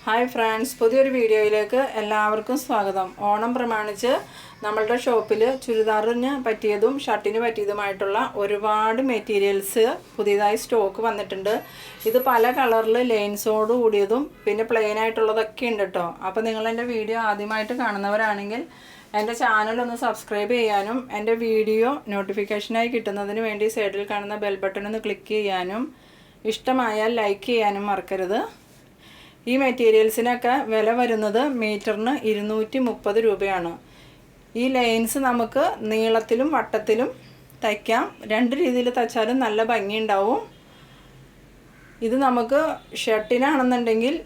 Hi friends, പുതിയൊരു വീഡിയോയിലേക്ക് എല്ലാവർക്കും സ്വാഗതം. ഓണം പ്രമാണിച്ച് നമ്മളുടെ ഷോപ്പിൽ ചുരിദാറിന് പറ്റിയതും ഷർട്ടിന് പറ്റിയതുമായിട്ടുള്ള ഒരുപാട് മെറ്റീരിയൽസ് പുതിയതായി സ്റ്റോക്ക് വന്നിട്ടുണ്ട്. ഇത് പല കളറിൽ ലൈൻസോട് കൂടിയതും പിന്നെ പ്ലെയിൻ ആയിട്ടുള്ളതൊക്കെ ഉണ്ട് കേട്ടോ. അപ്പോൾ നിങ്ങളെൻ്റെ വീഡിയോ ആദ്യമായിട്ട് കാണുന്നവരാണെങ്കിൽ എൻ്റെ ചാനലൊന്ന് സബ്സ്ക്രൈബ് ചെയ്യാനും എൻ്റെ വീഡിയോ നോട്ടിഫിക്കേഷനായി കിട്ടുന്നതിന് വേണ്ടി സൈഡിൽ കാണുന്ന ബെൽ ബട്ടൺ ഒന്ന് ക്ലിക്ക് ചെയ്യാനും ഇഷ്ടമായാൽ ലൈക്ക് ചെയ്യാനും മറക്കരുത്. ഈ മെറ്റീരിയൽസിനൊക്കെ വില വരുന്നത് മീറ്ററിന് 230 രൂപയാണ്. ഈ ലൈൻസ് നമുക്ക് നീളത്തിലും വട്ടത്തിലും തയ്ക്കാം. രണ്ട് രീതിയിൽ തയ്ച്ചാലും നല്ല ഭംഗിയുണ്ടാവും. ഇത് നമുക്ക് ഷർട്ടിനാണെന്നുണ്ടെങ്കിൽ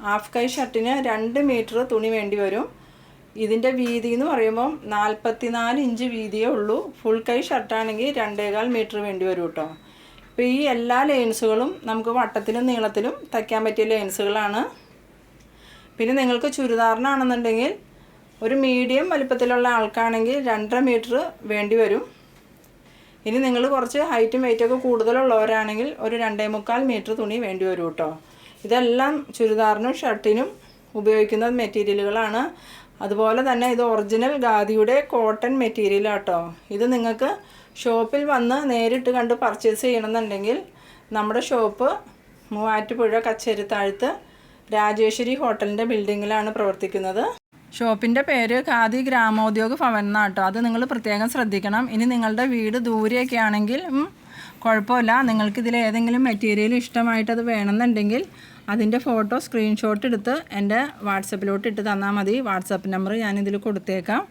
ഹാഫ് കൈ ഷർട്ടിന് 2 മീറ്റർ തുണി വേണ്ടി വരും. ഇതിൻ്റെ വീതി എന്ന് പറയുമ്പം 44 ഇഞ്ച് വീതിയേ ഉള്ളൂ. ഫുൾ കൈ ഷർട്ടാണെങ്കിൽ 2.25 മീറ്റർ വേണ്ടി വരും കേട്ടോ. ഇപ്പോൾ ഈ എല്ലാ ലൈൻസുകളും നമുക്ക് വട്ടത്തിലും നീളത്തിലും തയ്ക്കാൻ പറ്റിയ ലൈൻസുകളാണ്. പിന്നെ നിങ്ങൾക്ക് ചുരിദാറിനാണെന്നുണ്ടെങ്കിൽ ഒരു മീഡിയം വലിപ്പത്തിലുള്ള ആൾക്കാണെങ്കിൽ 2.5 മീറ്റർ വേണ്ടി വരും. ഇനി നിങ്ങൾ കുറച്ച് ഹൈറ്റും വെയിറ്റൊക്കെ കൂടുതലുള്ളവരാണെങ്കിൽ ഒരു 2.25 മീറ്റർ തുണി വേണ്ടി വരും കേട്ടോ. ഇതെല്ലാം ചുരിദാറിനും ഷർട്ടിനും ഉപയോഗിക്കുന്ന മെറ്റീരിയലുകളാണ്. അതുപോലെ തന്നെ ഇത് ഒറിജിനൽ ഖാദിയുടെ കോട്ടൺ മെറ്റീരിയലാട്ടോ. ഇത് നിങ്ങൾക്ക് ഷോപ്പിൽ വന്ന് നേരിട്ട് കണ്ട് പർച്ചേസ് ചെയ്യണമെന്നുണ്ടെങ്കിൽ നമ്മുടെ ഷോപ്പ് മൂവാറ്റുപുഴ കച്ചേരിത്താഴത്ത് രാജേശ്വരി ഹോട്ടലിൻ്റെ ബിൽഡിങ്ങിലാണ് പ്രവർത്തിക്കുന്നത്. ഷോപ്പിൻ്റെ പേര് ഖാദി ഗ്രാമോദ്योग ഭവൻ എന്നാട്ടോ. അത് നിങ്ങൾ പ്രത്യേകം ശ്രദ്ധിക്കണം. ഇനി നിങ്ങളുടെ വീട് ദൂരെയൊക്കെ ആണെങ്കിൽ കുഴപ്പമില്ല. നിങ്ങൾക്കിതിൽ ഏതെങ്കിലും മെറ്റീരിയൽ ഇഷ്ടമായിട്ടത് വേണമെന്നുണ്ടെങ്കിൽ അതിൻ്റെ ഫോട്ടോ സ്ക്രീൻഷോട്ട് എടുത്ത് എൻ്റെ വാട്സപ്പിലോട്ട് ഇട്ട് തന്നാൽ മതി. വാട്സപ്പ് നമ്പർ ഞാനിതിൽ കൊടുത്തേക്കാം.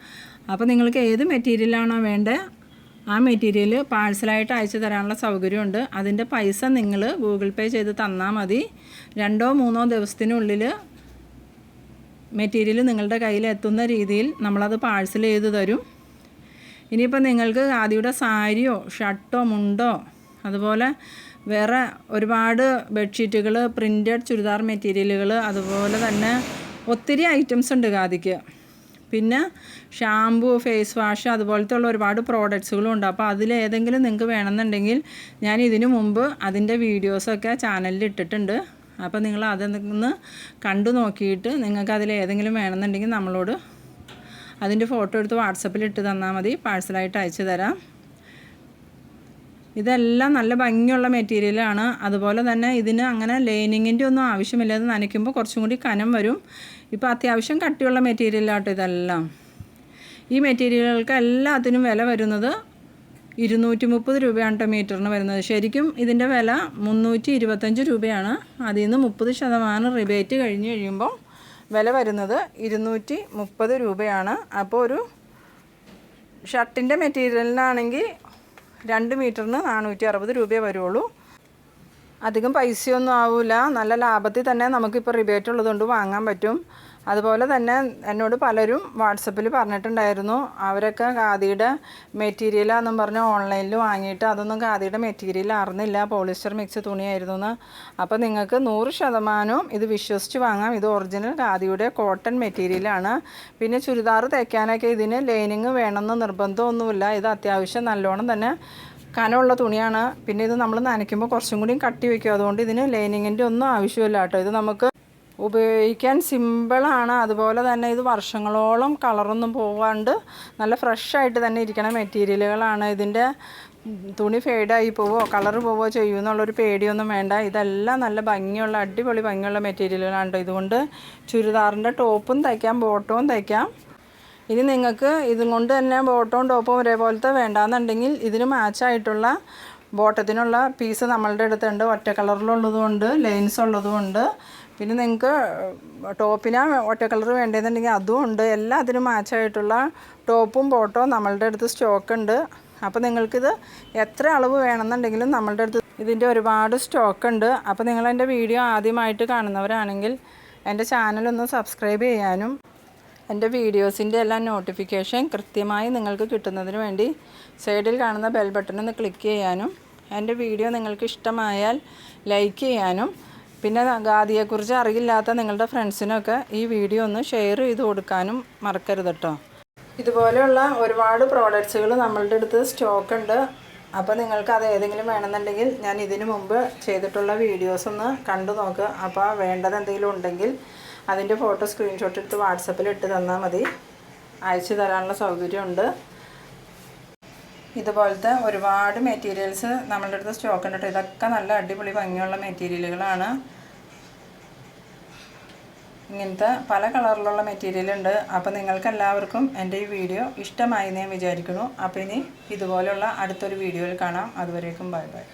അപ്പോൾ നിങ്ങൾക്ക് ഏത് മെറ്റീരിയലാണോ വേണ്ടത് ആ മെറ്റീരിയൽ പാഴ്സലായിട്ട് അയച്ചു തരാനുള്ള സൗകര്യമുണ്ട്. അതിൻ്റെ പൈസ നിങ്ങൾ ഗൂഗിൾ പേ ചെയ്ത് തന്നാൽ മതി. 2-3 ദിവസത്തിനുള്ളിൽ മെറ്റീരിയൽ നിങ്ങളുടെ കയ്യിൽ എത്തുന്ന രീതിയിൽ നമ്മളത് പാഴ്സൽ ചെയ്ത് തരും. ഇനിയിപ്പോൾ നിങ്ങൾക്ക് ഖാദിയുടെ സാരിയോ ഷർട്ടോ മുണ്ടോ അതുപോലെ വേറെ ഒരുപാട് ബെഡ്ഷീറ്റുകൾ, പ്രിൻറ്റഡ് ചുരിദാർ മെറ്റീരിയലുകൾ, അതുപോലെ തന്നെ ഒത്തിരി ഐറ്റംസ് ഉണ്ട് ഖാദിക്ക്. പിന്നെ ഷാമ്പു, ഫേസ് വാഷ് അതുപോലത്തെ ഉള്ള ഒരുപാട് പ്രോഡക്ട്സുകളും ഉണ്ട്. അപ്പോൾ അതിലേതെങ്കിലും നിങ്ങൾക്ക് വേണമെന്നുണ്ടെങ്കിൽ ഞാൻ ഇതിനു മുമ്പ് അതിൻ്റെ വീഡിയോസൊക്കെ ചാനലിൽ ഇട്ടിട്ടുണ്ട്. അപ്പോൾ നിങ്ങൾ അതൊന്ന് കണ്ടു നോക്കിയിട്ട് നിങ്ങൾക്ക് അതിലേതെങ്കിലും വേണമെന്നുണ്ടെങ്കിൽ നമ്മളോട് അതിൻ്റെ ഫോട്ടോ എടുത്ത് വാട്സപ്പിൽ ഇട്ട് തന്നാൽ മതി. പാഴ്സലായിട്ട് അയച്ചു തരാം. ഇതെല്ലാം നല്ല ഭംഗിയുള്ള മെറ്റീരിയലാണ്. അതുപോലെ തന്നെ ഇതിന് അങ്ങനെ ലൈനിങ്ങിൻ്റെ ഒന്നും ആവശ്യമില്ല. ഇത് നനയ്ക്കുമ്പോൾ കുറച്ചും കൂടി കനം വരും. ഇപ്പോൾ അത്യാവശ്യം കട്ടിയുള്ള മെറ്റീരിയലാട്ടോ ഇതെല്ലാം. ഈ മെറ്റീരിയലുകൾക്ക് എല്ലാത്തിനും വില വരുന്നത് 230 രൂപയാണ് കേട്ടോ മീറ്ററിന് വരുന്നത്. ശരിക്കും ഇതിൻ്റെ വില 325 രൂപയാണ്. അതിൽ നിന്ന് 30% റിബേറ്റ് കഴിഞ്ഞ് കഴിയുമ്പോൾ വില വരുന്നത് 230 രൂപയാണ്. അപ്പോൾ ഒരു ഷർട്ടിൻ്റെ മെറ്റീരിയലിനാണെങ്കിൽ 2 മീറ്ററിന് 460 രൂപയെ വരുള്ളൂ. അധികം പൈസയൊന്നും ആവില്ല. നല്ല ലാഭത്തിൽ തന്നെ നമുക്കിപ്പോൾ റിബേറ്റ് ഉള്ളതുകൊണ്ട് വാങ്ങാൻ പറ്റും. അതുപോലെ തന്നെ എന്നോട് പലരും വാട്സപ്പിൽ പറഞ്ഞിട്ടുണ്ടായിരുന്നു, അവരൊക്കെ ഖാദിയുടെ മെറ്റീരിയലാണെന്നും പറഞ്ഞ് ഓൺലൈനിൽ വാങ്ങിയിട്ട് അതൊന്നും ഖാദിയുടെ മെറ്റീരിയൽ അറിഞ്ഞില്ല, പോളിസ്റ്റർ മിക്സ് തുണിയായിരുന്നു എന്ന്. അപ്പോൾ നിങ്ങൾക്ക് 100% ഇത് വിശ്വസിച്ച് വാങ്ങാം. ഇത് ഒറിജിനൽ ഖാദിയുടെ കോട്ടൺ മെറ്റീരിയലാണ്. പിന്നെ ചുരിദാർ തയ്ക്കാനൊക്കെ ഇതിന് ലൈനിങ് വേണമെന്ന് നിർബന്ധമൊന്നുമില്ല. ഇത് അത്യാവശ്യം നല്ലോണം തന്നെ കനമുള്ള തുണിയാണ്. പിന്നെ ഇത് നമ്മൾ നനയ്ക്കുമ്പോൾ കുറച്ചും കൂടിയും കട്ടി വയ്ക്കും. അതുകൊണ്ട് ഇതിന് ലൈനിങ്ങിൻ്റെ ഒന്നും ആവശ്യമില്ല കേട്ടോ. ഇത് നമുക്ക് ഉപയോഗിക്കാൻ സിമ്പിളാണ്. അതുപോലെ തന്നെ ഇത് വർഷങ്ങളോളം കളറൊന്നും പോകാണ്ട് നല്ല ഫ്രഷായിട്ട് തന്നെ ഇരിക്കണ മെറ്റീരിയലുകളാണ്. ഇതിൻ്റെ തുണി ഫെയ്ഡായി പോവോ കളർ പോവോ ചെയ്യുമെന്നുള്ളൊരു പേടിയൊന്നും വേണ്ട. ഇതെല്ലാം നല്ല ഭംഗിയുള്ള അടിപൊളി ഭംഗിയുള്ള മെറ്റീരിയലുകളാണ് കേട്ടോ. ഇതുകൊണ്ട് ചുരിദാറിൻ്റെ ടോപ്പും തയ്ക്കാം, ബോട്ടവും തയ്ക്കാം. ഇനി നിങ്ങൾക്ക് ഇതും കൊണ്ട് തന്നെ ബോട്ടവും ടോപ്പും ഒരേപോലത്തെ വേണ്ടാന്നുണ്ടെങ്കിൽ ഇതിന് മാച്ചായിട്ടുള്ള ബോട്ടത്തിനുള്ള പീസ് നമ്മളുടെ അടുത്തുണ്ട്. ഒറ്റ കളറിലുള്ളതുകൊണ്ട് ലൈൻസ് ഉള്ളതുകൊണ്ട്. പിന്നെ നിങ്ങൾക്ക് ടോപ്പിന് ഒറ്റ കളർ വേണ്ടതെന്നുണ്ടെങ്കിൽ അതും ഉണ്ട്. എല്ലാത്തിനും മാച്ചായിട്ടുള്ള ടോപ്പും ബോട്ടവും നമ്മളുടെ അടുത്ത് സ്റ്റോക്ക് ഉണ്ട്. അപ്പോൾ നിങ്ങൾക്കിത് എത്ര അളവ് വേണമെന്നുണ്ടെങ്കിലും നമ്മളുടെ അടുത്ത് ഇതിൻ്റെ ഒരുപാട് സ്റ്റോക്ക് ഉണ്ട്. അപ്പോൾ നിങ്ങളെൻ്റെ വീഡിയോ ആദ്യമായിട്ട് കാണുന്നവരാണെങ്കിൽ എൻ്റെ ചാനലൊന്ന് സബ്സ്ക്രൈബ് ചെയ്യാനും എൻ്റെ വീഡിയോസിൻ്റെ എല്ലാം നോട്ടിഫിക്കേഷൻ കൃത്യമായി നിങ്ങൾക്ക് കിട്ടുന്നതിന് വേണ്ടി സൈഡിൽ കാണുന്ന ബെൽ ബട്ടൺ ഒന്ന് ക്ലിക്ക് ചെയ്യാനും എൻ്റെ വീഡിയോ നിങ്ങൾക്ക് ഇഷ്ടമായാൽ ലൈക്ക് ചെയ്യാനും പിന്നെ ഖാദിയെക്കുറിച്ച് അറിയില്ലാത്ത നിങ്ങളുടെ ഫ്രണ്ട്സിനൊക്കെ ഈ വീഡിയോ ഒന്ന് ഷെയർ ചെയ്ത് കൊടുക്കാനും മറക്കരുത് കേട്ടോ. ഇതുപോലെയുള്ള ഒരുപാട് പ്രോഡക്ട്സുകൾ നമ്മളുടെ അടുത്ത് സ്റ്റോക്ക് ഉണ്ട്. അപ്പോൾ നിങ്ങൾക്ക് അത് ഏതെങ്കിലും വേണമെന്നുണ്ടെങ്കിൽ ഞാൻ ഇതിനു മുമ്പ് ചെയ്തിട്ടുള്ള വീഡിയോസ് ഒന്ന് കണ്ടു നോക്കുക. അപ്പോൾ വേണ്ടത് എന്തെങ്കിലും ഉണ്ടെങ്കിൽ അതിൻ്റെ ഫോട്ടോ സ്ക്രീൻഷോട്ട് എടുത്ത് വാട്സപ്പിൽ ഇട്ട് തന്നാൽ മതി. അയച്ചു തരാനുള്ള സൗകര്യമുണ്ട്. ഇതുപോലത്തെ ഒരുപാട് മെറ്റീരിയൽസ് നമ്മളുടെ അടുത്ത് സ്റ്റോക്ക് ഉണ്ട്. ഇതൊക്കെ നല്ല അടിപൊളി ഭംഗിയുള്ള മെറ്റീരിയലുകളാണ്. ഇങ്ങനത്തെ പല കളറിലുള്ള മെറ്റീരിയൽ ഉണ്ട്. അപ്പോൾ നിങ്ങൾക്ക് എല്ലാവർക്കും എൻ്റെ ഈ വീഡിയോ ഇഷ്ടമായി എന്ന് ഞാൻ വിചാരിക്കുന്നു. അപ്പോൾ ഇനി ഇതുപോലുള്ള അടുത്തൊരു വീഡിയോയിൽ കാണാം. അതുവരേക്കും ബൈ ബൈ.